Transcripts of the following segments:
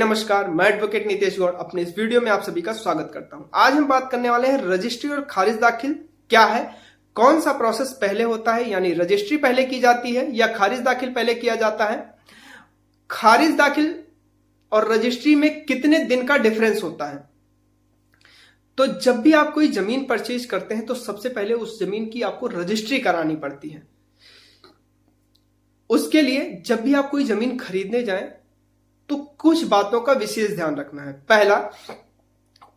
नमस्कार, मैं एडवोकेट नितेश गौड़ अपने इस वीडियो में आप सभी का स्वागत करता हूं। आज हम बात करने वाले हैं रजिस्ट्री और खारिज दाखिल क्या है, कौन सा प्रोसेस पहले होता है, यानी रजिस्ट्री पहले की जाती है या खारिज दाखिल पहले किया जाता है। खारिज दाखिल और रजिस्ट्री में कितने दिन का डिफरेंस होता है। तो जब भी आप कोई जमीन परचेज करते हैं तो सबसे पहले उस जमीन की आपको रजिस्ट्री करानी पड़ती है। उसके लिए जब भी आप कोई जमीन खरीदने जाएं तो कुछ बातों का विशेष ध्यान रखना है। पहला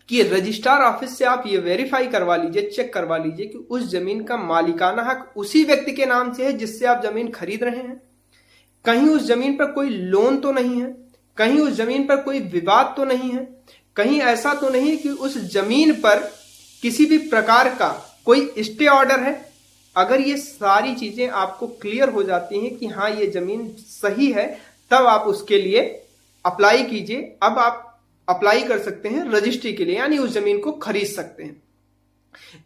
कि रजिस्ट्रार ऑफिस से आप ये वेरीफाई करवा लीजिए, चेक करवा लीजिए कि उस जमीन का मालिकाना हक उसी व्यक्ति के नाम से है जिससे आप जमीन खरीद रहे हैं। कहीं उस जमीन पर कोई लोन तो नहीं है, कहीं उस जमीन पर कोई विवाद तो नहीं है, कहीं ऐसा तो नहीं कि उस जमीन पर किसी भी प्रकार का कोई स्टे ऑर्डर है। अगर ये सारी चीजें आपको क्लियर हो जाती हैं कि हाँ ये जमीन सही है, तब आप उसके लिए अप्लाई कीजिए। अब आप अप्लाई कर सकते हैं रजिस्ट्री के लिए, यानी उस जमीन को खरीद सकते हैं,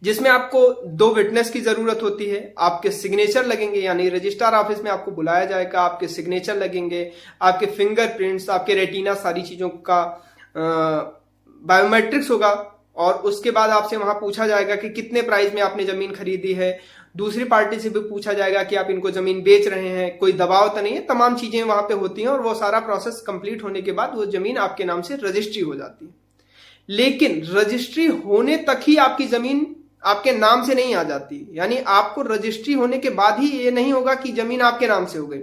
जिसमें आपको 2 विटनेस की जरूरत होती है। आपके सिग्नेचर लगेंगे, यानी रजिस्ट्रार ऑफिस में आपको बुलाया जाएगा, आपके सिग्नेचर लगेंगे, आपके फिंगरप्रिंट्स, आपके रेटिना, सारी चीजों का बायोमेट्रिक्स होगा। और उसके बाद आपसे वहां पूछा जाएगा कि कितने प्राइस में आपने जमीन खरीदी है। दूसरी पार्टी से भी पूछा जाएगा कि आप इनको जमीन बेच रहे हैं, कोई दबाव तो नहीं है। तमाम चीजें वहां पे होती हैं और वो सारा प्रोसेस कंप्लीट होने के बाद वो जमीन आपके नाम से रजिस्ट्री हो जाती है। लेकिन रजिस्ट्री होने तक ही आपकी जमीन आपके नाम से नहीं आ जाती, यानी आपको रजिस्ट्री होने के बाद ही ये नहीं होगा कि जमीन आपके नाम से हो गई।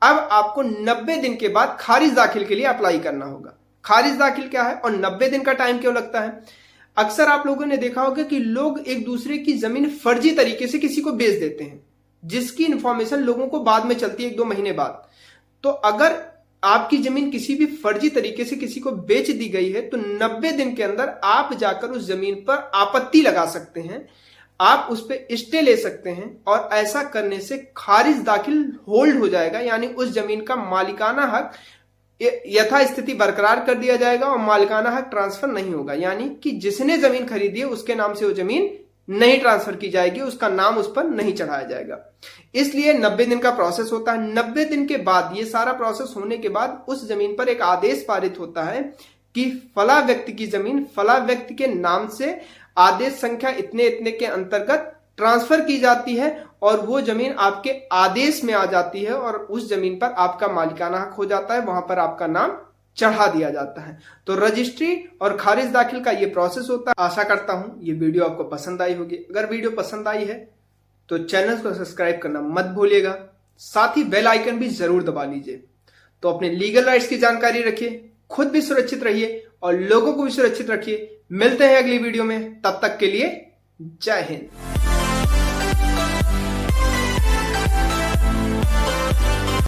अब आपको 90 दिन के बाद खारिज दाखिल के लिए अप्लाई करना होगा। खारिज दाखिल क्या है और 90 दिन का टाइम क्यों लगता है। अक्सर आप लोगों ने देखा होगा कि लोग एक दूसरे की जमीन फर्जी तरीके से किसी को बेच देते हैं, जिसकी इंफॉर्मेशन लोगों को बाद में चलती है 1-2 महीने बाद। तो अगर आपकी जमीन किसी भी फर्जी तरीके से किसी को बेच दी गई है तो 90 दिन के अंदर आप जाकर उस जमीन पर आपत्ति लगा सकते हैं, आप उस पर स्टे ले सकते हैं और ऐसा करने से खारिज दाखिल होल्ड हो जाएगा, यानी उस जमीन का मालिकाना हक यथास्थिति बरकरार कर दिया जाएगा और मालिकाना हक ट्रांसफर नहीं होगा। यानी कि जिसने जमीन खरीदी है उसके नाम से वो जमीन नहीं ट्रांसफर की जाएगी, उसका नाम उस पर नहीं चढ़ाया जाएगा। इसलिए 90 दिन का प्रोसेस होता है। 90 दिन के बाद, ये सारा प्रोसेस होने के बाद उस जमीन पर एक आदेश पारित होता है कि फला व्यक्ति की जमीन फला व्यक्ति के नाम से आदेश संख्या इतने इतने के अंतर्गत ट्रांसफर की जाती है और वो जमीन आपके आदेश में आ जाती है और उस जमीन पर आपका मालिकाना हक हो जाता है, वहां पर आपका नाम चढ़ा दिया जाता है। तो रजिस्ट्री और खारिज दाखिल का ये प्रोसेस होता है। आशा करता हूं ये वीडियो आपको पसंद आई होगी। अगर वीडियो पसंद आई है तो चैनल को सब्सक्राइब करना मत भूलिएगा, साथ ही बेल आइकन भी जरूर दबा लीजिए। तो अपने लीगल राइट्स की जानकारी रखिए, खुद भी सुरक्षित रहिए और लोगों को भी सुरक्षित रखिए। मिलते हैं अगली वीडियो में, तब तक के लिए जय हिंद।